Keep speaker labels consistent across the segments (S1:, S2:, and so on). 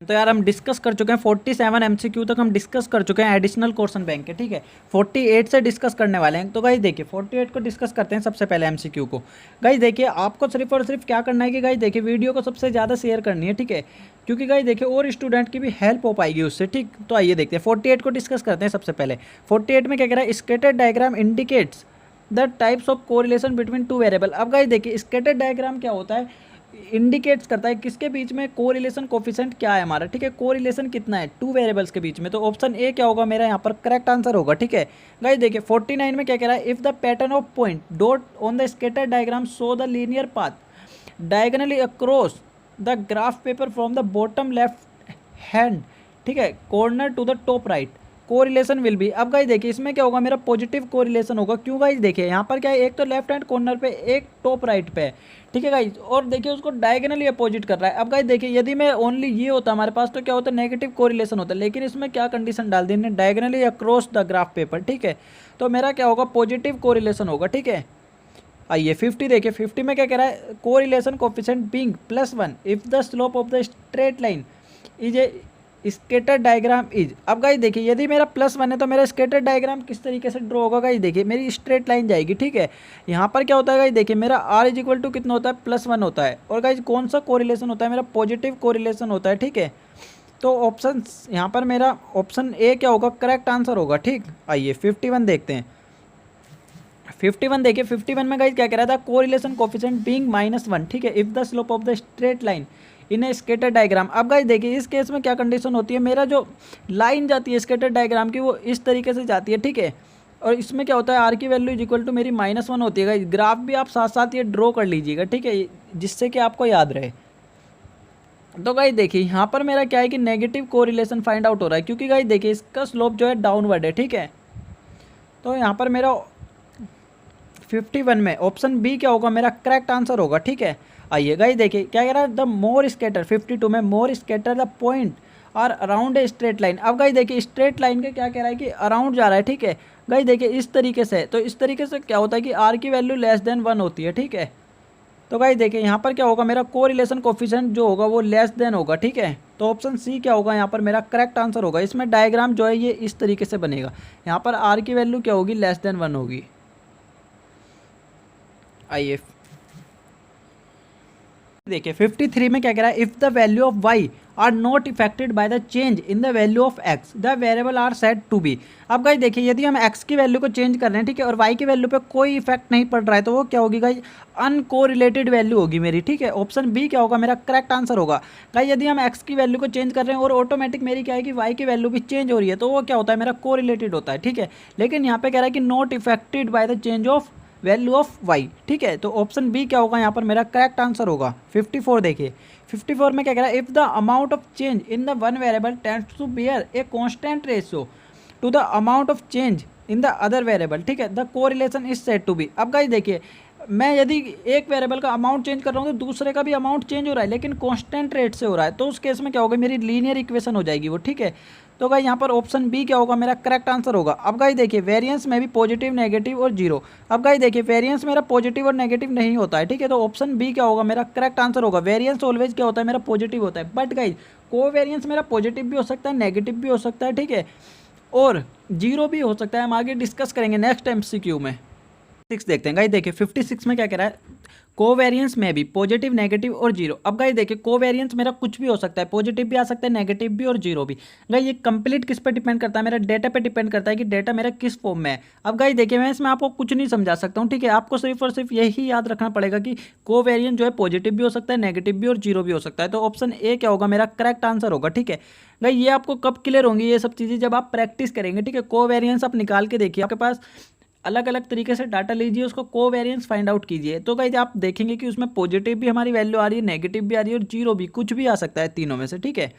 S1: तो यार हम डिस्कस कर चुके हैं 47 एमसीक्यू तक हम डिस्कस कर चुके हैं एडिशनल क्वेश्चन बैंक के, ठीक है। 48 से डिस्कस करने वाले हैं। तो गाइस देखिए 48 को डिस्कस करते हैं सबसे पहले एमसीक्यू को। गाइस देखिए आपको सिर्फ और सिर्फ क्या करना है कि गाइस देखिए वीडियो को सबसे ज़्यादा शेयर करनी है, ठीक है, क्योंकि गाइस देखिए और स्टूडेंट की भी हेल्प हो पाएगी उससे, ठीक। तो आइए देखते हैं 48 को डिस्कस करते हैं सबसे पहले। 48 में क्या कह रहा है, scattered diagram indicates the types of correlation between two variable. अब गाइस देखिए स्कैटर्ड डायग्राम क्या होता है, इंडिकेट्स करता है किसके बीच में कोरिलेशन कोफिशिएंट क्या है हमारा, ठीक है, कोरिलेशन कितना है टू वेरिएबल्स के बीच में। तो ऑप्शन ए क्या होगा मेरा यहाँ पर करेक्ट आंसर होगा, ठीक है। गाइस देखिए 49 में क्या कह रहा है, if the pattern of point dot on the scatter diagram show the linear path diagonally across the graph paper from the bottom left hand, ठीक है, corner to the top right, correlation will be. अब guys देखिए इसमें क्या होगा, मेरा positive correlation होगा। क्यों गाइस देखिए यहाँ पर क्या है, एक तो लेफ्ट हैंड कॉर्नर पे, एक टॉप राइट पे है, ठीक है गाइस, और देखिए उसको डायगोनली अपोजिट कर रहा है। अब गाइस देखिए यदि मैं ओनली ये होता हमारे पास तो क्या होता है, नेगेटिव कोरिलेशन होता है, लेकिन इसमें क्या कंडीशन डाल दी, diagonally across the graph paper, ठीक है, तो मेरा क्या होगा, पॉजिटिव कोरिलेशन होगा, ठीक है। आइए 50 देखिए, 50 में क्या कह रहा है, correlation coefficient being +1 if the slope of the straight line is a scatter diagram is. अब गाइस देखिए यदि मेरा +1 है तो मेरा स्केटर डायग्राम किस तरीके से ड्रॉ होगा, गाइस देखिए मेरी स्ट्रेट लाइन जाएगी, ठीक है। यहाँ पर क्या होता है गाइस देखिए, मेरा r = कितना होता है, +1 होता है, और गाइस कौन सा कोरिलेशन होता है, मेरा पॉजिटिव कोरिलेशन होता है, ठीक है। तो ऑप्शन यहाँ पर मेरा ऑप्शन ए क्या होगा, करेक्ट आंसर होगा, ठीक। आइए 51 देखते हैं। 51 देखिए, 51 में गाइस क्या कह रहा था, कोरिलेशन कोफिशिएंट बीइंग -1, ठीक है, if the slope of the straight line in a scatter diagram. अब गाइस देखिए इस केस में क्या कंडीशन होती है, मेरा जो लाइन जाती है स्केटर डायग्राम की वो इस तरीके से जाती है, ठीक है, और इसमें क्या होता है, आर की वैल्यू = मेरी -1 होती है। गाइस ग्राफ भी आप साथ साथ ये ड्रॉ कर लीजिएगा, ठीक है, जिससे कि आपको याद रहे। तो गाइस देखिए यहाँ पर मेरा क्या है कि नेगेटिव कोरिलेशन फाइंड आउट हो रहा है, क्योंकि गाइस देखिए इसका स्लोप जो है डाउनवर्ड है, ठीक है। तो यहाँ पर मेरा 51 में ऑप्शन बी क्या होगा, मेरा करेक्ट आंसर होगा, ठीक है। आइए गाइस देखिए क्या कह रहा है, द मोर स्कैटर, 52 में मोर स्कैटर द पॉइंट और अराउंड ए स्ट्रेट लाइन। अब गाइस देखिए स्ट्रेट लाइन के क्या कह रहा है कि अराउंड जा रहा है, ठीक है। गाइस देखिए इस तरीके से, तो इस तरीके से क्या होता है कि आर की वैल्यू <1 होती है, ठीक है। तो गाइस देखिए यहाँ पर क्या होगा, मेरा कोरिलेशन कोफिशिएंट जो होगा वो < होगा, ठीक है। तो ऑप्शन सी क्या होगा यहाँ पर मेरा करेक्ट आंसर होगा। इसमें डायग्राम जो है ये इस तरीके से बनेगा, यहाँ पर आर की वैल्यू क्या होगी, <1 होगी। आइए देखिए 53 में क्या कह रहा है, if the value of y are not affected by the change in the value of x the variable are said to be. अब गाइस देखिए यदि हम x की वैल्यू को चेंज कर रहे हैं, ठीक है, और y की वैल्यू पे कोई इफेक्ट नहीं पड़ रहा है, तो वो क्या होगी गाइस, अनकोरिलेटेड वैल्यू होगी मेरी, ठीक है। ऑप्शन बी क्या होगा, मेरा करेक्ट आंसर होगा। गाइस यदि हम x की वैल्यू को चेंज कर रहे हैं और ऑटोमेटिक मेरी क्या है कि y की वैल्यू भी चेंज हो रही है, तो वो क्या होता है, मेरा कोरिलेटेड होता है, ठीक है। लेकिन यहाँ पे कह रहा है कि not affected by the change of value of Y, ठीक है। तो ऑप्शन बी क्या होगा यहाँ पर मेरा करेक्ट आंसर होगा। 54 देखिए, 54 में क्या कह रहा है, if the amount of change in the one variable tends to bear a constant ratio to the amount of change in the other variable, ठीक है, the correlation is said to be. अब गाइस देखिए मैं यदि एक variable का amount change कर रहा हूँ तो दूसरे का भी अमाउंट चेंज हो रहा है, लेकिन कांस्टेंट रेट से हो रहा है, तो उस केस में क्या होगा, मेरी लीनियर इक्वेशन हो जाएगी वो, ठीक है। तो गाइस यहाँ पर ऑप्शन बी क्या होगा, मेरा करेक्ट आंसर होगा। अब गाइस देखिए वेरिएंस में भी पॉजिटिव, नेगेटिव और जीरो। अब गाइस देखिए वेरिएंस मेरा पॉजिटिव और नेगेटिव नहीं होता है, ठीक है, तो ऑप्शन बी क्या होगा, मेरा करेक्ट आंसर होगा। वेरिएंस ऑलवेज क्या होता है, मेरा पॉजिटिव होता है, बट गाइस कोवेरिएंस मेरा पॉजिटिव भी हो सकता है, नेगेटिव भी हो सकता है, ठीक है, और जीरो भी हो सकता है। हम आगे डिस्कस करेंगे नेक्स्ट MCQ में। 6 देखते हैं गाइस देखिए 56 में क्या कह रहा है, कोवेरिएंस में भी पॉजिटिव, नेगेटिव और जीरो। अब गाइस देखिए कोवेरिएंस मेरा कुछ भी हो सकता है, पॉजिटिव भी आ सकता है, नेगेटिव भी और जीरो भी। गाइस ये कंप्लीट किस पे डिपेंड करता है, मेरा डेटा पे डिपेंड करता है कि डेटा मेरा किस फॉर्म में है। अब गाइस देखिए मैं इसमें आपको कुछ नहीं समझा सकता हूँ, ठीक है, आपको सिर्फ और सिर्फ यही याद रखना पड़ेगा कि कोवेरिएंस जो है पॉजिटिव भी हो सकता है, नेगेटिव भी और जीरो भी हो सकता है। तो ऑप्शन ए क्या होगा, मेरा करेक्ट आंसर होगा, ठीक है। गाइस ये आपको कब क्लियर होंगी ये सब चीज़ें, जब आप प्रैक्टिस करेंगे, ठीक है। कोवेरिएंस आप निकाल के देखिए, आपके पास अलग अलग तरीके से डाटा लीजिए, उसको कोवेरिएंस फाइंड आउट कीजिए, तो गाइस आप देखेंगे कि उसमें पॉजिटिव भी हमारी वैल्यू आ रही है, नेगेटिव भी आ रही है और जीरो भी, कुछ भी आ सकता है तीनों में से, ठीक है।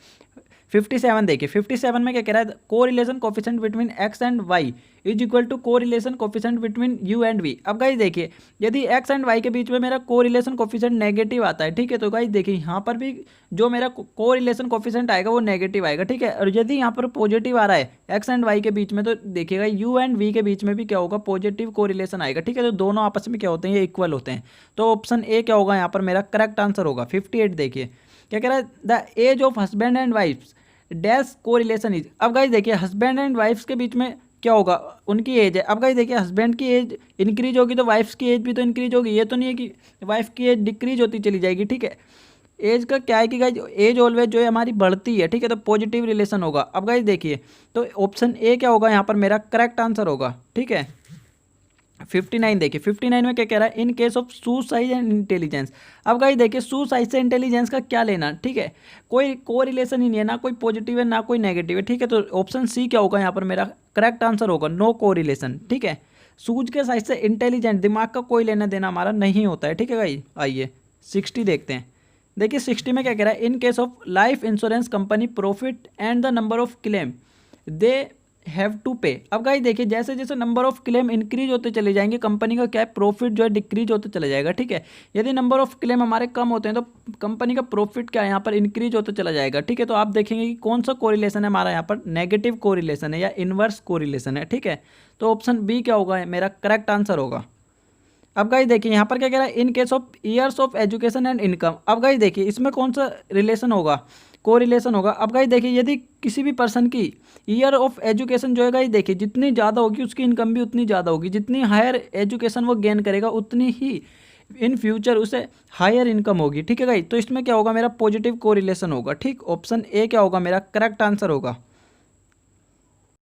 S1: 57 देखिए, 57 में क्या कह रहा है, correlation coefficient between x and y is equal to correlation coefficient between u and v। अब गाइस देखिए यदि x एंड y के बीच में मेरा कोरिलेशन कोफिशिएंट नेगेटिव आता है, ठीक है, तो गाइस देखिए यहाँ पर भी जो मेरा कोरिलेशन कोफिशिएंट आएगा वो नेगेटिव आएगा, ठीक है। और यदि यहाँ पर पॉजिटिव आ रहा है x एंड y के बीच में, तो देखिएगा u एंड v के बीच में भी क्या होगा, पॉजिटिव कोरिलेशन आएगा, ठीक है। तो दोनों आपस में क्या होते हैं, ये इक्वल होते हैं। तो ऑप्शन ए क्या होगा यहाँ पर मेरा करेक्ट आंसर होगा। 58 देखिए, क्या कह रहा है, the age of husband and wife's dash correlation is. अब गाइस देखिए हस्बैंड एंड वाइफ्स के बीच में क्या होगा, उनकी एज है। अब गाइस देखिए हस्बैंड की एज इंक्रीज होगी तो वाइफ्स की एज भी तो इंक्रीज होगी, ये तो नहीं है कि वाइफ की एज डिक्रीज होती चली जाएगी, ठीक है। एज का क्या है कि गाइज एज ऑलवेज जो है हमारी बढ़ती है, ठीक है, तो पॉजिटिव रिलेशन होगा। अब गाइज देखिए तो ऑप्शन ए क्या होगा यहाँ पर मेरा करेक्ट आंसर होगा, ठीक है। 59 देखिए 59 में क्या कह रहा है, in case of suicide and intelligence. अब गाइस देखिए सुसाइड से इंटेलिजेंस का क्या लेना, ठीक है, कोई को रिलेशन ही नहीं है, ना कोई पॉजिटिव है ना कोई नेगेटिव है, ठीक है। तो ऑप्शन सी क्या होगा यहाँ पर मेरा करेक्ट आंसर होगा, नो को रिलेशन, ठीक है। सूझ के साइड से इंटेलिजेंट दिमाग का कोई लेना देना हमारा नहीं होता है, ठीक है भाई। आइए 60 देखते हैं। देखिए 60 में क्या कह रहा है, in case of life insurance company profit and the number of claim they have to pay. अब गाइस देखिए जैसे जैसे नंबर ऑफ क्लेम इंक्रीज होते चले जाएंगे कंपनी का क्या है, प्रॉफिट जो है डिक्रीज होते चला जाएगा, ठीक है। यदि नंबर ऑफ क्लेम हमारे कम होते हैं तो कंपनी का प्रॉफिट क्या है यहाँ पर इंक्रीज होते चला जाएगा, ठीक है। तो आप देखेंगे कि कौन सा कोरिलेशन है हमारा यहाँ पर, नेगेटिव कोरिलेशन है या इनवर्स कोरिलेशन है, ठीक है। तो ऑप्शन बी क्या होगा मेरा करेक्ट आंसर होगा। अब गाइस देखिए यहाँ पर क्या कह रहा है, in case of years of education and income. अब गाइस देखिए इसमें कौन सा रिलेशन होगा, को रिलेशन होगा। अब गाइस देखिए यदि किसी भी पर्सन की ईयर ऑफ एजुकेशन जो है गाइस देखिए जितनी ज़्यादा होगी उसकी इनकम भी उतनी ज़्यादा होगी, जितनी हायर एजुकेशन वो गेन करेगा उतनी ही इन फ्यूचर उसे हायर इनकम होगी, ठीक है गाइस। तो इसमें क्या होगा मेरा पॉजिटिव को रिलेशन होगा, ठीक। ऑप्शन ए क्या होगा मेरा करेक्ट आंसर होगा।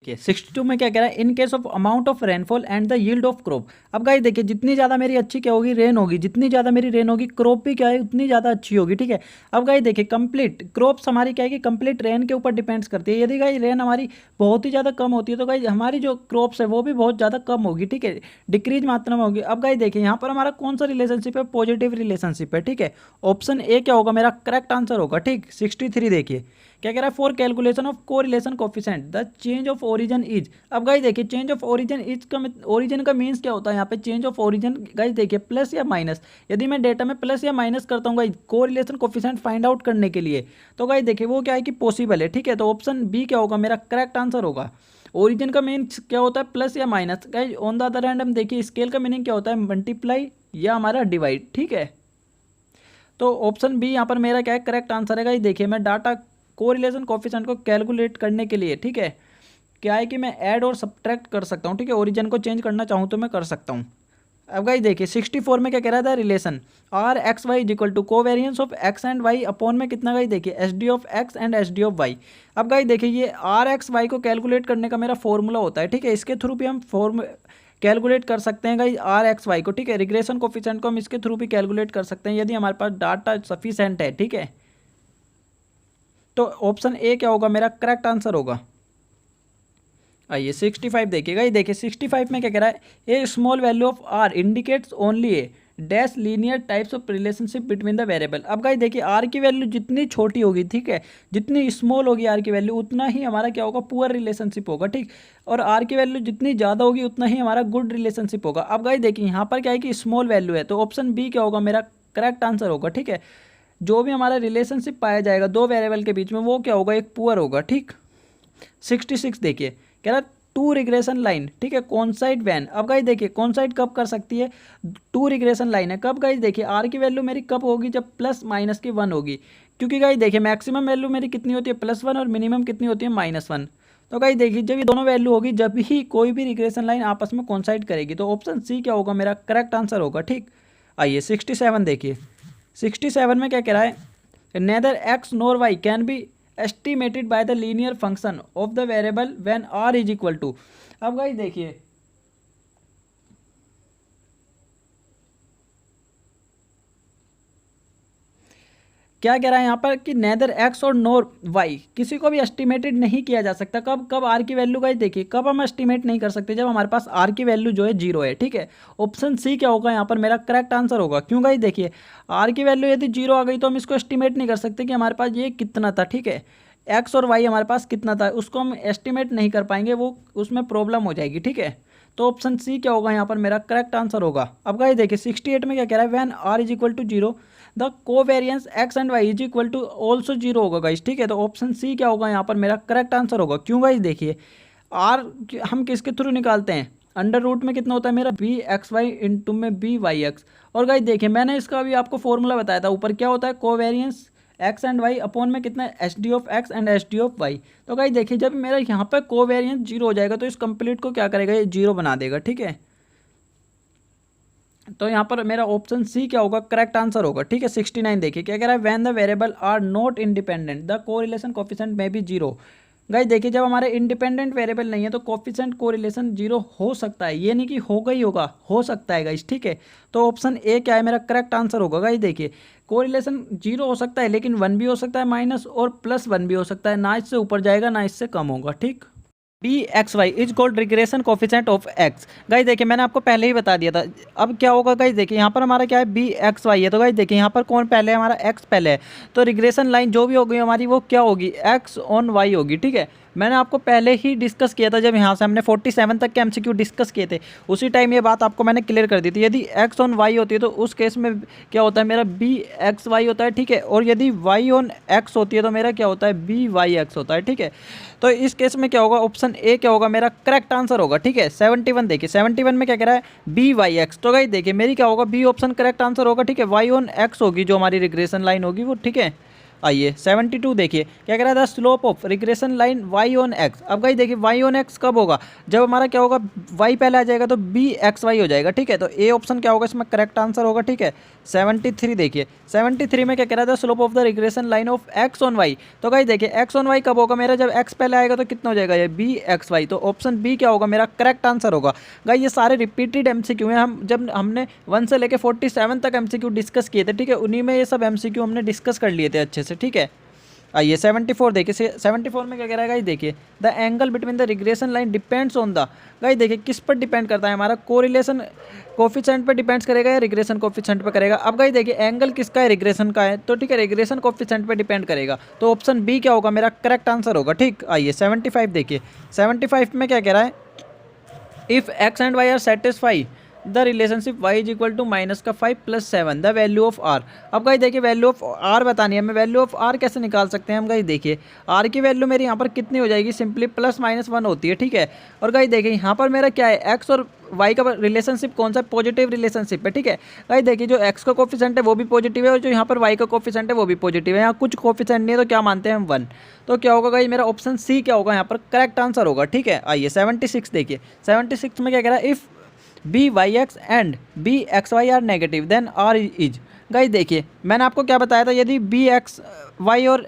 S1: 62 में क्या कह रहा है, in case of amount of rainfall and the yield of crop. अब गाइस देखिए जितनी ज़्यादा मेरी अच्छी क्या होगी, रेन होगी, जितनी ज़्यादा मेरी रेन होगी क्रॉप भी क्या है उतनी ज़्यादा अच्छी होगी, ठीक है। अब गाइस देखिए कंप्लीट क्रॉप्स हमारी क्या है कि कंप्लीट रेन के ऊपर डिपेंड्स करती है। यदि गाइस रेन हमारी बहुत ही ज़्यादा कम होती है तो गाइस हमारी जो क्रॉप्स है वो भी बहुत ज़्यादा कम होगी, ठीक है, डिक्रीज मात्रा में होगी। अब गाइस देखिए यहाँ पर हमारा कौन सा रिलेशनशिप है, पॉजिटिव रिलेशनशिप है, ठीक है। ऑप्शन ए क्या होगा मेरा करेक्ट आंसर होगा, ठीक। 63 देखिए क्या कह रहा है, for calculation of correlation coefficient the change of origin is. अब गाइस देखिए चेंज ऑफ ओरिजिन इज का ओरिजिन का मीन्स क्या होता है यहाँ पे, चेंज ऑफ ओरिजिन गाइस देखिए प्लस या माइनस। यदि मैं डेटा में प्लस या माइनस करता हूँ guys correlation coefficient find out करने के लिए, तो गाइस देखिए वो क्या है कि पॉसिबल है, ठीक है। तो ऑप्शन बी क्या होगा मेरा करेक्ट आंसर होगा। ओरिजिन का मीन्स क्या होता है, प्लस या minus. Guys on the other hand हम देखिए स्केल का मीनिंग क्या होता है, मल्टीप्लाई या हमारा डिवाइड, ठीक है। तो ऑप्शन बी यहाँ पर मेरा क्या है करेक्ट आंसर है। गाइस देखिए मैं डाटा कोरिलेशन कोफिशिएंट को कैलकुलेट करने के लिए, ठीक है, क्या है कि मैं ऐड और सब्ट्रैक्ट कर सकता हूँ, ठीक है। ओरिजिन को चेंज करना चाहूँ तो मैं कर सकता हूँ। अब गाइस देखिए 64 में क्या कह रहा था, relation R X Y is equal to covariance of x and Y upon में कितना, गाइस देखिए S D of x and S D of Y. अब गाइस देखिए ये आर एक्स वाई को कैलकुलेट करने का मेरा फॉर्मूला होता है, ठीक है। इसके थ्रू भी हम कैलकुलेट कर सकते हैं गाइस आर एक्स वाई को, ठीक है। रिग्रेशन कोफिशिएंट को हम इसके थ्रू भी कैलकुलेट कर सकते हैं यदि हमारे पास डाटा सफिशेंट है, ठीक है। तो ऑप्शन ए क्या होगा मेरा करेक्ट आंसर होगा। आइए 65 देखिएगा, ये देखिए 65 में क्या कह रहा है, a small value of R indicates only a dash linear types of relationship between the variable. अब गाइस देखिए आर की वैल्यू जितनी छोटी होगी, ठीक है, जितनी स्मॉल होगी आर की वैल्यू उतना ही हमारा क्या होगा, पुअर रिलेशनशिप होगा, ठीक। और आर की वैल्यू जितनी ज़्यादा होगी उतना ही हमारा गुड रिलेशनशिप होगा। अब गाइस देखिए यहाँ पर क्या है कि स्मॉल वैल्यू है, तो ऑप्शन बी क्या होगा मेरा करेक्ट आंसर होगा, ठीक है। जो भी हमारा रिलेशनशिप पाया जाएगा दो वेरिएबल के बीच में वो क्या होगा, एक पुअर होगा, ठीक। 66 देखिए कह रहा टू रिग्रेशन लाइन, ठीक है, कॉन्साइड वैन। अब गाइस देखिए कॉन्साइड कब कर सकती है, टू रिग्रेशन लाइन है कब, गाइस देखिए आर की वैल्यू मेरी कब होगी, जब प्लस माइनस की 1 होगी। क्योंकि गाइस देखिए मैक्सिमम वैल्यू मेरी कितनी होती है +1 और मिनिमम कितनी होती है -1। तो गाइस देखिए जब ये दोनों वैल्यू होगी जब ही कोई भी रिग्रेशन लाइन आपस में कॉन्साइड करेगी। तो ऑप्शन सी क्या होगा मेरा करेक्ट आंसर होगा, ठीक। आइए 67 देखिए 67 में क्या कह रहा है, neither X nor Y can be estimated by the linear function of the variable when are is equal to. अब गाइस देखिए क्या कह रहा है यहाँ पर कि नेदर एक्स और नोर वाई किसी को भी एस्टिमेटेड नहीं किया जा सकता। कब कब आर की वैल्यू गाइस देखिए कब हम एस्टिमेट नहीं कर सकते, जब हमारे पास आर की वैल्यू जो है 0 है, ठीक है। ऑप्शन सी क्या होगा यहाँ पर मेरा करेक्ट आंसर होगा। क्यों गाइस देखिए आर की वैल्यू यदि 0 आ गई तो हम इसको एस्टिमेट नहीं कर सकते कि हमारे पास ये कितना था, ठीक है। एक्स और वाई हमारे पास कितना था उसको हम एस्टिमेट नहीं कर पाएंगे, वो उसमें प्रॉब्लम हो जाएगी, ठीक है। तो ऑप्शन सी क्या होगा यहाँ पर मेरा करेक्ट आंसर होगा। अब गाइस देखिए 68 में क्या कह रहा है, when are is equal to 0 the covariance x and Y is equal to also 0 होगा गाइस, ठीक है। तो ऑप्शन सी क्या होगा यहाँ पर मेरा करेक्ट आंसर होगा। क्यों गाइस देखिए आर हम किसके थ्रू निकालते हैं, अंडर रूट में कितना होता है मेरा बी एक्स वाई इंटू में बी वाई एक्स। और गाइस देखिए मैंने इसका अभी आपको फॉर्मूला बताया था, ऊपर क्या होता है covariance x and Y upon में कितना है H D of x and H D of y. तो गाइस देखिए जब मेरा यहाँ पर कोवेरिएंस जीरो हो जाएगा तो इस कंप्लीट को क्या करेगा, ये जीरो बना देगा, ठीक है। तो यहाँ पर मेरा ऑप्शन सी क्या होगा, करेक्ट आंसर होगा, ठीक है। 69 देखिए क्या कह रहा है, when the variable are not independent the correlation coefficient may be zero. Guys देखिए जब हमारे इंडिपेंडेंट वेरिएबल नहीं है तो कोफिशिएंट कोरिलेशन जीरो हो सकता है, ये नहीं कि होगा ही होगा, हो सकता है गाइस, ठीक है। तो ऑप्शन ए क्या है मेरा करेक्ट आंसर होगा। गाइस देखिए कोरिलेशन जीरो हो सकता है लेकिन वन भी हो सकता है माइनस और प्लस वन भी हो सकता है, ना इससे ऊपर जाएगा ना इससे कम होगा, ठीक। B x Y is called regression coefficient of x. Guys देखिए मैंने आपको पहले ही बता दिया था। अब क्या होगा गाइस देखिए यहाँ पर हमारा क्या है बी एक्स वाई है, तो गाइस देखिए यहाँ पर कौन पहले है, हमारा एक्स पहले है। तो रिग्रेशन लाइन जो भी होगी हमारी वो क्या होगी, एक्स ऑन वाई होगी, ठीक है। मैंने आपको पहले ही डिस्कस किया था जब यहाँ से हमने 47 तक के एमसीक्यू डिस्कस किए थे, उसी टाइम ये बात आपको मैंने क्लियर कर दी थी। यदि एक्स ऑन वाई होती है तो उस केस में क्या होता है, मेरा बी एक्स वाई होता है, ठीक है। और यदि वाई ऑन एक्स होती है तो मेरा क्या होता है, बी वाई एक्स होता है, ठीक है। तो इस केस में क्या होगा, ऑप्शन ए क्या होगा मेरा करेक्ट आंसर होगा, ठीक है। 71 देखिए 71 में क्या कह रहा है, बी वाई एक्स। तो गाइस देखिए मेरी क्या होगा, बी ऑप्शन करेक्ट आंसर होगा, ठीक है। वाई ऑन एक्स होगी जो हमारी रिग्रेशन लाइन होगी वो, ठीक है। आइए 72 देखिए क्या कह रहा था, slope of regression line y on x. अब गाइस देखिए वाई ऑन एक्स कब होगा, जब हमारा क्या होगा, वाई पहले आ जाएगा तो बी एक्स वाई हो जाएगा, ठीक है। तो ए ऑप्शन क्या होगा इसमें करेक्ट आंसर होगा, ठीक है। 73 देखिए 73 में क्या कह रहा था, slope of the regression line of x on y. तो गाइस देखिए एक्स ऑन वाई कब होगा मेरा, जब एक्स पहले आएगा तो कितना हो जाएगा, ये बी एक्स वाई। तो ऑप्शन बी क्या होगा मेरा करेक्ट आंसर होगा। गाइस ये सारे रिपीटेड एमसीक्यू हैं, हम जब हमने 1 से लेकर 47 तक एमसीक्यू डिस्कस किए थे, ठीक है, उन्हीं में ये सब एमसीक्यू हमने डिस्कस कर लिए थे अच्छे से, ठीक है। आइए 74 देखिए 74 में क्या कह रहा है गाइस देखिए, the angle between the regression line depends on the. Guys देखिए किस पर डिपेंड करता है, हमारा कोरिलेशन कोफिशिएंट पे डिपेंड्स करेगा या रिग्रेशन कोफिशिएंट पे करेगा। अब गाइस देखिए एंगल किसका है, रिग्रेशन का है, तो ठीक है रिग्रेशन कोफिशिएंट पे डिपेंड करेगा। तो ऑप्शन बी क्या होगा मेरा करेक्ट आंसर होगा, ठीक। आइए 75 देखिए 75 में क्या कह रहा है, if x and y are satisfy the relationship y is equal to minus का 5 plus 7 the value of r। अब गाइस देखिए वैल्यू ऑफ r बतानी है हमें, वैल्यू ऑफ r कैसे निकाल सकते हैं हम। गाइस देखिए r की वैल्यू मेरी यहाँ पर कितनी हो जाएगी, सिंपली प्लस माइनस 1 होती है, ठीक है। और गाइस देखिए यहाँ पर मेरा क्या है, x और y का रिलेशनशिप कौन सा, पॉजिटिव रिलेशनशिप है, ठीक है। गाइस देखिए जो x का कोफिशिएंट है वो भी पॉजिटिव है और जो यहाँ पर y का कोफिशिएंट है वो भी पॉजिटिव है। यहाँ कुछ कोफिशिएंट नहीं है तो क्या मानते हैं हम 1। तो क्या होगा गाइस मेरा ऑप्शन सी क्या होगा यहाँ पर करेक्ट आंसर होगा, ठीक है। आइए 76 देखिए 76 में क्या कह रहा है, if b y x and b x y are negative then r is. Guys देखिए मैंने आपको क्या बताया था, यदि बी एक्स वाई और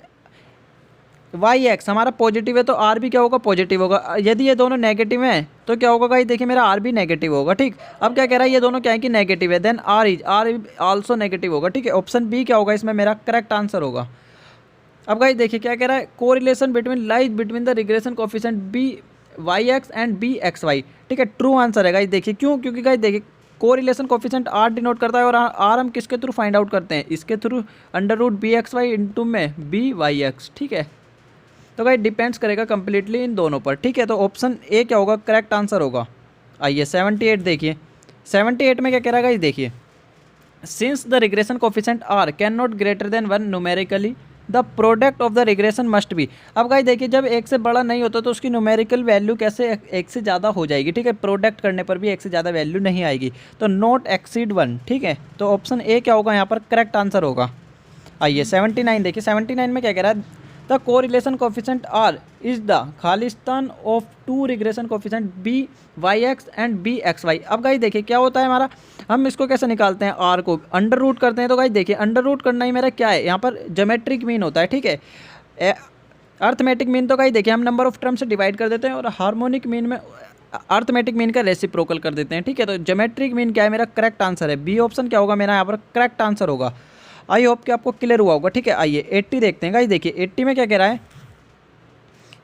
S1: वाई एक्स हमारा पॉजिटिव है तो आर भी क्या होगा, पॉजिटिव होगा। यदि ये दोनों नेगेटिव हैं तो क्या होगा गाइस देखिए मेरा आर भी नेगेटिव होगा, ठीक। अब क्या कह रहा है, ये दोनों क्या है कि नेगेटिव है, देन आर आल्सो नेगेटिव होगा, ठीक है। ऑप्शन बी क्या होगा इसमें मेरा करेक्ट आंसर होगा। अब गाइस देखिए क्या कह रहा है, correlation between lies between the regression coefficient b y x and b x y, ठीक है। ट्रू आंसर है गाइस देखिए, क्यों, क्योंकि गाइस देखिए कोरिलेशन कोफिशिएंट आर डिनोट करता है और आर हम किसके थ्रू फाइंड आउट करते हैं, इसके through under root b x y into में बी वाई एक्स, ठीक है। तो गाइस डिपेंड्स करेगा कंप्लीटली इन दोनों पर, ठीक है। तो ऑप्शन ए क्या होगा करेक्ट आंसर होगा। आइए 78 देखिए 78 में क्या कह रहा है गाइस देखिए, since the regression coefficient are can not greater than 1 numerically the product of the regression must be. अब गाइस देखिए जब एक से बड़ा नहीं होता तो उसकी न्यूमेरिकल वैल्यू कैसे एक से ज़्यादा हो जाएगी, ठीक है। प्रोडक्ट करने पर भी एक से ज़्यादा वैल्यू नहीं आएगी, तो नॉट एक्सीड 1, ठीक है। तो ऑप्शन ए क्या होगा यहाँ पर करेक्ट आंसर होगा। आइए 79 देखिए 79 में क्या कह रहा है, the correlation coefficient r is the खालिस्तान of two regression coefficient b y x and b x y. अब गाइस देखिए क्या होता है हमारा, हम इसको कैसे निकालते हैं, आर को अंडर रूट करते हैं। तो गाइस देखिए अंडर रूट करना ही मेरा क्या है, यहाँ पर ज्योमेट्रिक मीन होता है, ठीक है। अर्थमेटिक मीन तो गाइस देखिए हम नंबर ऑफ टर्म से डिवाइड कर देते हैं और हार्मोनिक मीन में अर्थमेटिक मीन का रेसिप्रोकल कर देते हैं, ठीक है। तो ज्योमेट्रिक मीन क्या है, मेरा करेक्ट आंसर है। बी ऑप्शन क्या होगा मेरा यहाँ पर करेक्ट आंसर होगा। आई होप कि आपको क्लियर हुआ होगा, ठीक है। आइए 80 देखते हैं गाइस देखिए 80 में क्या कह रहा है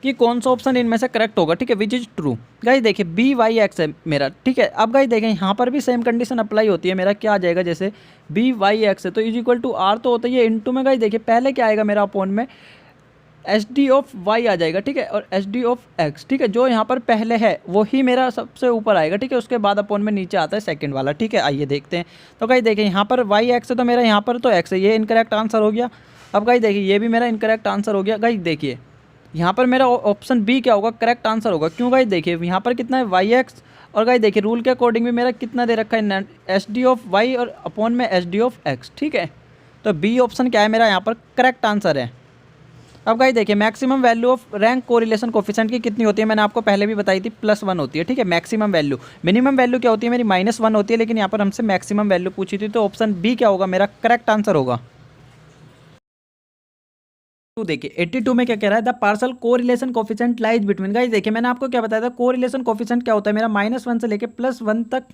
S1: कि कौन सा ऑप्शन इनमें से करेक्ट होगा, ठीक है, विच इज ट्रू। गाइस देखिए बी वाई एक्स है मेरा, ठीक है। अब गाइस देखें यहाँ पर भी सेम कंडीशन अप्लाई होती है, मेरा क्या आ जाएगा, जैसे बी वाई एक्स है तो इज इक्वल टू आर तो होता ही है, इनटू में गाइस देखिए पहले क्या आएगा मेरा अपॉन में एच डी ऑफ वाई आ जाएगा, ठीक है, और एच डी ऑफ एक्स, ठीक है। जो यहाँ पर पहले है वही मेरा सबसे ऊपर आएगा, ठीक है। उसके बाद अपॉन में नीचे आता है सेकंड वाला, ठीक है। आइए देखते हैं। तो गाइस देखिए यहाँ पर वाई एक्स है तो मेरा यहाँ पर तो एक्स है, ये इनकरेक्ट आंसर हो गया। अब गाइस देखिए ये भी मेरा इनकरेक्ट आंसर हो गया। गाइस देखिए यहाँ पर मेरा ऑप्शन बी क्या होगा करेक्ट आंसर होगा। क्यों गाइस देखिए यहाँ पर कितना है वाई एक्स, और गाइस देखिए रूल के अकॉर्डिंग भी मेरा कितना दे रखा है एच डी ऑफ वाई और अपॉन में एच डी ऑफ एक्स, ठीक है। तो बी ऑप्शन क्या है मेरा यहाँ पर करेक्ट आंसर है। अब गाइस देखिए maximum value of rank correlation coefficient की कितनी होती है, मैंने आपको पहले भी बताई थी +1 होती है, ठीक है मैक्सिमम वैल्यू। मिनिमम वैल्यू क्या होती है मेरी -1 होती है, लेकिन यहाँ पर हमसे मैक्सिमम वैल्यू पूछी थी, तो ऑप्शन बी क्या होगा मेरा करेक्ट आंसर होगा। तो देखिए 82 में क्या कह रहा है, the parcel correlation coefficient lies between. Guys देखिए मैंने आपको क्या बताया था, कोरिलेशन कोफिशिएंट क्या होता है मेरा -1 से लेके +1 तक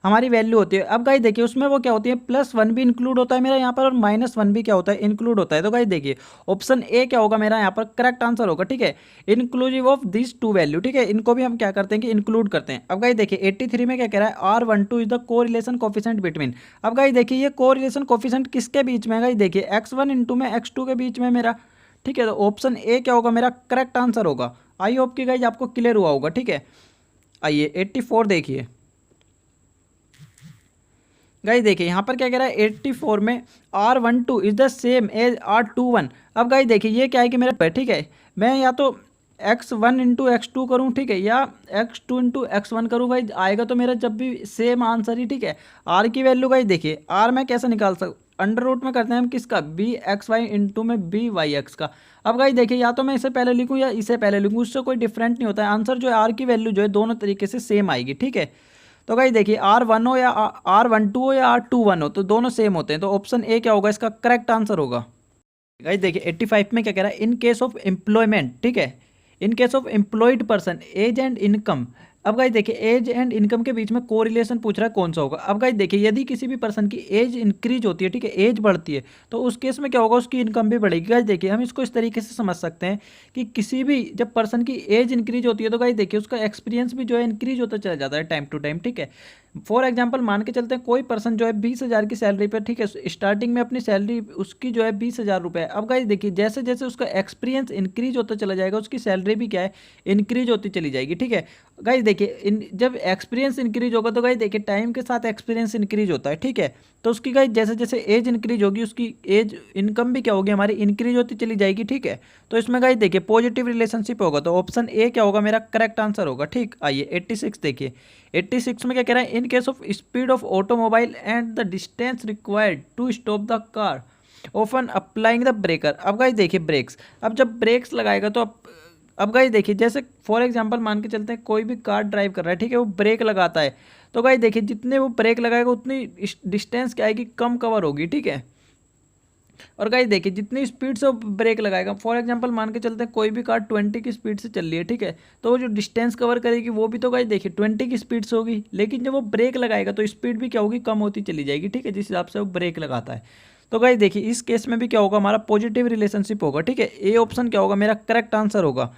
S1: हमारी वैल्यू होती है। अब गाइस देखिए उसमें वो क्या होती है, +1 भी इंक्लूड होता है मेरा यहाँ पर, और -1 भी क्या होता है इंक्लूड होता है। तो गाइस देखिए ऑप्शन ए क्या होगा मेरा यहाँ पर करेक्ट आंसर होगा, ठीक है inclusive of this two value, ठीक है इनको भी हम क्या करते हैं कि इंक्लूड करते हैं। अब गाइस देखिए 83 में क्या कह रहा है, R12 is the correlation coefficient between. अब गाइस देखिए ये कोरिलेशन कोफिशिएंट किसके बीच में है, गाइस देखिए x1 इंटू में x2 के बीच में मेरा, ठीक है। तो ऑप्शन ए क्या होगा मेरा करेक्ट आंसर होगा। आई होप कि गाइज आपको क्लियर हुआ होगा, ठीक है। आइए 84 देखिए, गाइज देखिए यहाँ पर क्या कह रहा है 84 में R12 is the same as R21। अब गाइज देखिए ये क्या है कि मेरा, ठीक है मैं या तो x1 इंटू x2 करूँ, ठीक है, या x2 इंटू x1 करूँ, गाइज आएगा तो मेरा जब भी सेम आंसर ही, ठीक है। R की वैल्यू गाइज देखिए R मैं कैसे निकाल सकूँ, अंडर रूट में करते हैं हम किसका, बी एक्स वाई इंटू में बी वाई एक्स का। अब गाइस देखिए या तो मैं इसे पहले लिखूं या इसे पहले लिखूं, उससे कोई डिफरेंट नहीं होता है, आंसर जो है आर की वैल्यू जो है दोनों तरीके से सेम आएगी, ठीक है। तो गाइस देखिए R1 हो या R12 हो या R21 हो, तो दोनों सेम होते हैं, तो ऑप्शन ए क्या होगा इसका करेक्ट आंसर होगा। गाइस देखिए 85 में क्या कह रहा है, इन केस ऑफ एम्प्लॉयमेंट, ठीक है in case of employed person age and income. अब गाइस देखिए एज एंड इनकम के बीच में कोरिलेशन पूछ रहा है कौन सा होगा। अब गाइस देखिए यदि किसी भी पर्सन की एज इंक्रीज होती है, ठीक है एज बढ़ती है, तो उस केस में क्या होगा उसकी इनकम भी बढ़ेगी। गाइस देखिए हम इसको इस तरीके से समझ सकते हैं कि किसी भी जब पर्सन की एज इंक्रीज होती है तो गाइस देखिए उसका एक्सपीरियंस भी जो है इंक्रीज होता चला जाता है टाइम टू टाइम, ठीक है। फॉर एग्जाम्पल मान के चलते हैं कोई पर्सन जो है 20,000 की सैलरी पर, ठीक है स्टार्टिंग में अपनी सैलरी उसकी जो है 20,000 रुपये। अब गाइस देखिए जैसे जैसे उसका एक्सपीरियंस इंक्रीज होता चला जाएगा उसकी सैलरी भी क्या है इंक्रीज होती चली जाएगी, ठीक है। गाइस देखिए जब एक्सपीरियंस इंक्रीज होगा तो गाइस देखिए टाइम के साथ एक्सपीरियंस इंक्रीज होता है, ठीक है। तो उसकी गाइस जैसे जैसे एज इंक्रीज होगी उसकी एज इनकम भी क्या होगी हमारी इंक्रीज होती चली जाएगी, ठीक है। तो इसमें गाइस देखिए पॉजिटिव रिलेशनशिप होगा, तो ऑप्शन ए क्या होगा मेरा करेक्ट आंसर होगा, ठीक। आइए 86 देखिए, 86 में क्या कह रहा है, in case of speed of automobile and the distance required to stop the car often applying the breaker. अब गाइस देखिए ब्रेक्स, अब जब ब्रेक्स लगाएगा तो अब गाइस देखिए जैसे फॉर एग्जांपल मान के चलते हैं कोई भी कार ड्राइव कर रहा है, ठीक है वो ब्रेक लगाता है, तो गाइस देखिए जितने वो ब्रेक लगाएगा उतनी डिस्टेंस क्या आएगी कम कवर होगी, ठीक है। और गाइस देखिए जितनी स्पीड से ब्रेक लगाएगा, फॉर एग्जांपल मान के चलते हैं कोई भी कार 20 की स्पीड से चल रही है, ठीक है, तो वो जो डिस्टेंस कवर करेगी वो भी तो गाइस देखिए 20 की स्पीड से होगी, लेकिन जब वो ब्रेक लगाएगा तो स्पीड भी क्या होगी कम होती चली जाएगी, ठीक है जिस हिसाब से वो ब्रेक लगाता है। तो गाइस देखिए इस केस में भी क्या होगा हमारा पॉजिटिव रिलेशनशिप होगा, ठीक है। ए ऑप्शन क्या होगा मेरा करेक्ट आंसर होगा,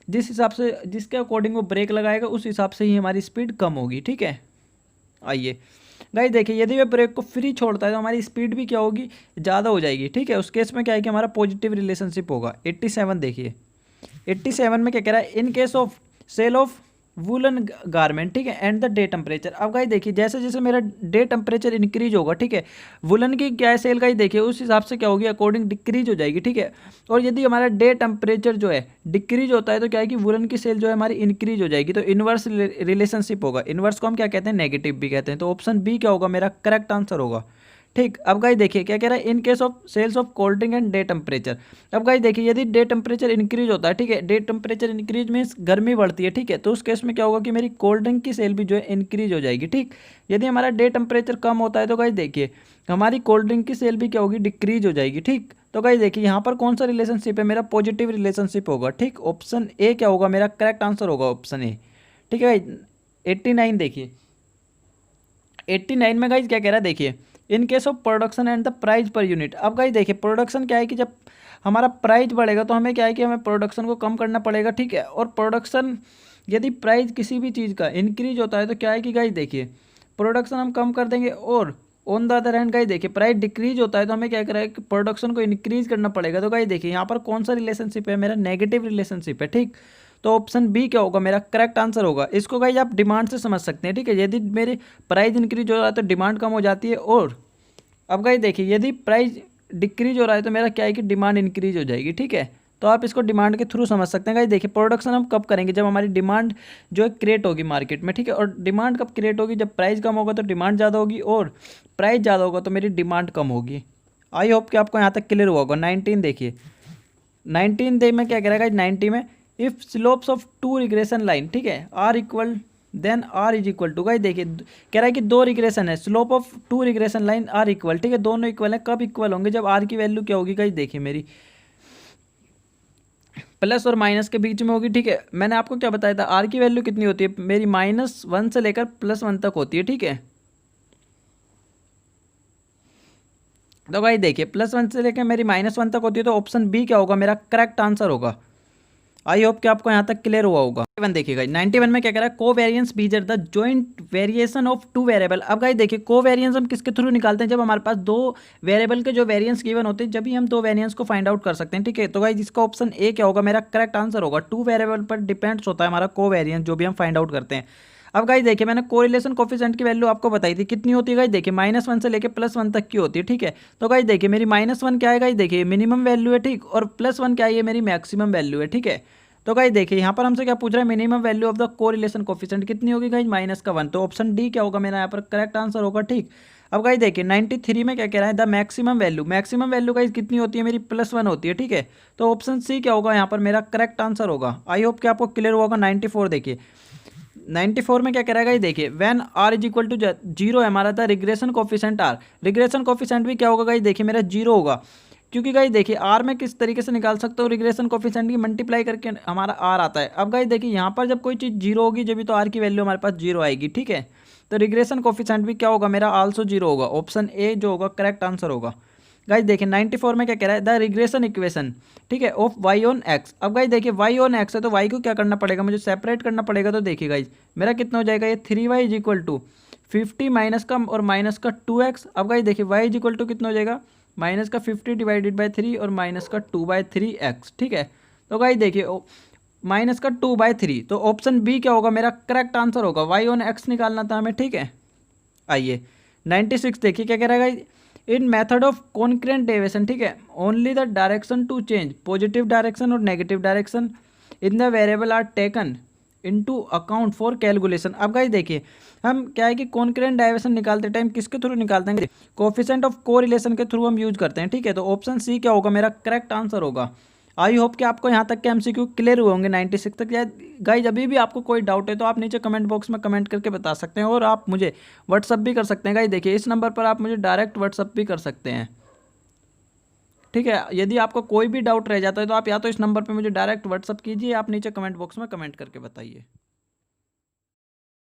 S1: जिस हिसाब से जिसके अकॉर्डिंग वो ब्रेक लगाएगा उस हिसाब से ही हमारी स्पीड कम होगी, ठीक है। आइए गाइस देखिए यदि वह ब्रेक को फ्री छोड़ता है तो हमारी स्पीड भी क्या होगी ज़्यादा हो जाएगी, ठीक है। उस केस में क्या है कि हमारा पॉजिटिव रिलेशनशिप होगा। 87 देखिए, 87 में क्या कह रहा है, in case of sale of woollen garment, ठीक है एंड द डे टेम्परेचर। अब गाइस देखिए जैसे जैसे मेरा डे टेम्परेचर इंक्रीज होगा, ठीक है वुलन की क्या है सेल गाइस देखिए उस हिसाब से क्या होगी अकॉर्डिंग डिक्रीज हो जाएगी, ठीक है। और यदि हमारा डे टेम्परेचर जो है डिक्रीज होता है तो क्या है कि वुलन की सेल जो है हमारी इंक्रीज हो जाएगी, तो इन्वर्स रिलेशनशिप होगा। इन्वर्स को हम क्या कहते हैं नेगेटिव भी कहते हैं, तो ऑप्शन बी क्या होगा मेरा करेक्ट आंसर होगा, ठीक। अब गाइस देखिए क्या कह रहा है, in case of sales of cold drink and day temperature. अब गाइस देखिए यदि डे टेम्परेचर इंक्रीज होता है, ठीक है डे टेम्परेचर इंक्रीज मीन्स गर्मी बढ़ती है, ठीक है, तो उस केस में क्या होगा कि मेरी कोल्ड ड्रिंक की सेल भी जो है इंक्रीज हो जाएगी, ठीक। यदि हमारा डे टेम्परेचर कम होता है तो गाइस देखिए हमारी कोल्ड ड्रिंक की सेल भी क्या होगी डिक्रीज हो जाएगी, ठीक। तो गाइस देखिए यहाँ पर कौन सा रिलेशनशिप है मेरा पॉजिटिव रिलेशनशिप होगा, ठीक। ऑप्शन ए क्या होगा मेरा करेक्ट आंसर होगा ऑप्शन ए, ठीक है। 89 देखिए, 89 में गाइस क्या कह रहा है देखिए, इन case of production and the price per unit. अब गाइस देखिए प्रोडक्शन क्या है कि जब हमारा प्राइस बढ़ेगा तो हमें क्या है कि हमें प्रोडक्शन को कम करना पड़ेगा, ठीक है। और प्रोडक्शन यदि प्राइस किसी भी चीज़ का इंक्रीज होता है तो क्या है कि गाइस देखिए प्रोडक्शन हम कम कर देंगे, और on the other hand guys देखिए प्राइस डिक्रीज होता है तो हमें क्या करें कि प्रोडक्शन को इंक्रीज करना पड़ेगा। तो गाइस देखिए यहाँ पर कौन सा रिलेशनशिप है मेरा नेगेटिव रिलेशनशिप है, ठीक। तो ऑप्शन बी क्या होगा मेरा करेक्ट आंसर होगा। इसको गाइस आप डिमांड से समझ सकते हैं, ठीक है। यदि मेरे प्राइस इंक्रीज हो रहा है तो डिमांड कम हो जाती है, और अब गाइस देखिए यदि प्राइस डिक्रीज हो रहा है तो मेरा क्या है कि डिमांड इंक्रीज हो जाएगी, ठीक है। तो आप इसको डिमांड के थ्रू समझ सकते हैं। गाइस देखिए प्रोडक्शन हम कब करेंगे जब हमारी डिमांड जो है क्रिएट होगी मार्केट में, ठीक है। और डिमांड कब क्रिएट होगी जब प्राइस कम होगा तो डिमांड ज़्यादा होगी, और प्राइस ज़्यादा होगा तो मेरी डिमांड कम होगी। आई होप कि आपको यहाँ तक क्लियर हुआ होगा। 19 देखिए, 19 दे में क्या कह रहा है 90 में, if slopes of two regression line, ठीक है, r equal then r is equal to, guys देखिए कह रहा है कि दो रिग्रेशन है, slope of two regression line are equal, ठीक है, दोनों इक्वल है। कब इक्वल होंगे? जब आर की वैल्यू क्या होगी गाइस, देखिए मेरी प्लस और माइनस के बीच में होगी, ठीक है। मैंने आपको क्या बताया था, आर की वैल्यू कितनी होती है मेरी, -1 से लेकर +1 तक होती है, ठीक है। तो भाई देखिए +1 से लेकर मेरी -1 तक होती है, तो ऑप्शन बी क्या होगा, मेरा करेक्ट आंसर होगा। आई होप कि आपको यहाँ तक क्लियर हुआ होगा। 91 देखिएगा, 91 में क्या कह रहा है, कोवेरिएंस बीजर the joint variation of two variable. अब गाइस देखिए कोवेरिएंस हम किसके थ्रू निकालते हैं, जब हमारे पास दो वेरिएबल के जो वेरिएंस गिवन होते हैं, जब ही हम दो वेरिएंस को फाइंड आउट कर सकते हैं, ठीक है। तो गाइस इसका ऑप्शन ए क्या होगा, मेरा करेक्ट आंसर होगा। टू वेरिएबल पर डिपेंड्स होता है हमारा कोवेरिएंस, जो भी हम फाइंड आउट करते हैं। अब गाइस देखिए मैंने कोरिलेशन कोफिशिएंट की वैल्यू आपको बताई थी, कितनी होती है गाइस, देखिए -1 से लेके +1 तक की होती है, ठीक है। तो गाइस देखिए मेरी -1 क्या है गाइस, देखिए मिनिमम वैल्यू है, ठीक, और +1 क्या है, ये मेरी मैक्सिमम वैल्यू है, ठीक है। तो गाइस देखिए यहाँ पर हमसे क्या पूछ रहा है, minimum value of the correlation coefficient कितनी होगी गाइस, -1। तो ऑप्शन डी क्या होगा मेरा यहाँ पर करेक्ट आंसर होगा, ठीक। अब गाइस देखिए 93 में क्या कह रहा है, द मैक्सिमम वैल्यू गाइस कितनी होती है मेरी, +1 होती है, ठीक है। तो ऑप्शन सी क्या होगा यहाँ पर मेरा करेक्ट आंसर होगा। आई होप कि आपको क्लियर होगा। 94 देखिए, 94 में क्या कह रहा है देखिए, when are is equal to 0 है हमारा था regression coefficient r, regression coefficient भी क्या होगा गाइस, देखिए मेरा 0 होगा, क्योंकि गाइस देखिए आर में किस तरीके से निकाल सकते हो, रिग्रेशन कोफिशिएंट की मल्टीप्लाई करके हमारा आर आता है। अब गाइस देखिए यहाँ पर जब कोई चीज़ 0 होगी, जब भी तो आर की वैल्यू हमारे पास 0 आएगी, ठीक है। तो रिग्रेशन कोफिशिएंट भी क्या होगा मेरा, आल्सो 0 होगा। ऑप्शन ए जो होगा करेक्ट आंसर होगा। गाइस देखिए 94 में क्या कह रहा है, द रिग्रेशन इक्वेशन, ठीक है, ऑफ वाई ऑन एक्स। अब गाइस देखिए वाई ऑन एक्स है, तो वाई को क्या करना पड़ेगा, मुझे सेपरेट करना पड़ेगा। तो देखिए गाइस मेरा कितना हो जाएगा, ये 3y is equal to 50 minus का और माइनस का 2x। अब गाइस देखिए y इज इक्वल टू कितना हो जाएगा, माइनस का 50 डिवाइडेड बाई 3 और माइनस का 2/3x, ठीक है। तो गाइस देखिए माइनस का 2/3, तो ऑप्शन बी क्या होगा मेरा करेक्ट आंसर होगा। वाई ऑन एक्स निकालना था हमें, ठीक है। आइए 96 देखिए क्या कह रहा है guys, in method of concurrent deviation, ठीक है, only the direction to change, positive direction और negative direction in the variable are taken into account for calculation. अब गाइस देखिए हम क्या है कि कॉन्करेंट डायरेक्शन निकालते टाइम किसके थ्रू निकालते हैं, कोफिशिएंट ऑफ कोरिलेशन के थ्रू हम यूज करते हैं, ठीक है। तो ऑप्शन सी क्या होगा मेरा करेक्ट आंसर होगा। आई होप कि आपको यहाँ तक के एमसीक्यू क्लियर हुए होंगे 96 तक। या गाइज अभी भी आपको कोई डाउट है तो आप नीचे कमेंट बॉक्स में कमेंट करके बता सकते हैं, और आप मुझे व्हाट्सअप भी कर सकते हैं। गाइज देखिए इस नंबर पर आप मुझे डायरेक्ट व्हाट्सअप भी कर सकते हैं, ठीक है। यदि आपको कोई भी डाउट रह जाता है तो आप या तो इस नंबर पर मुझे डायरेक्ट व्हाट्सअप कीजिए, आप नीचे कमेंट बॉक्स में कमेंट करके बताइए।